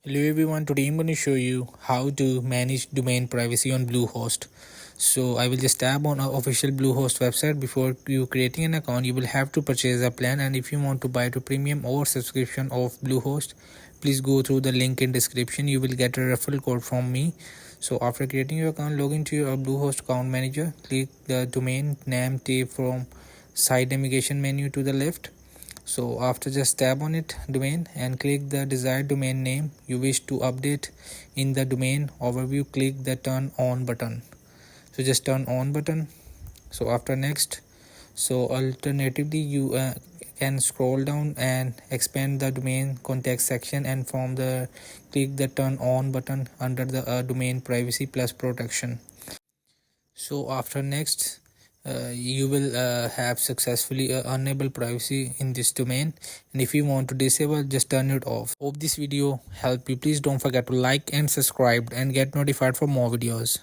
Hello everyone, today I'm going to show you how to manage domain privacy on Bluehost. So I will just tab on our official Bluehost website. Before you creating an account, you will have to purchase a plan, and if you want to buy to premium or subscription of Bluehost, please go through the link in description. You will get a referral code from me. So after creating your account, log into your Bluehost account manager, click the domain name tab from site navigation menu to the left. So after just tap on it domain and click the desired domain name you wish to update. In the domain overview, click the turn on button. So just turn on button. So after next, so alternatively you can scroll down and expand the domain context section, and from the click the turn on button under the domain privacy plus protection. So after next, you will have successfully enabled privacy in this domain, and if you want to disable, just turn it off. Hope this video helped you. Please don't forget to like and subscribe and get notified for more videos.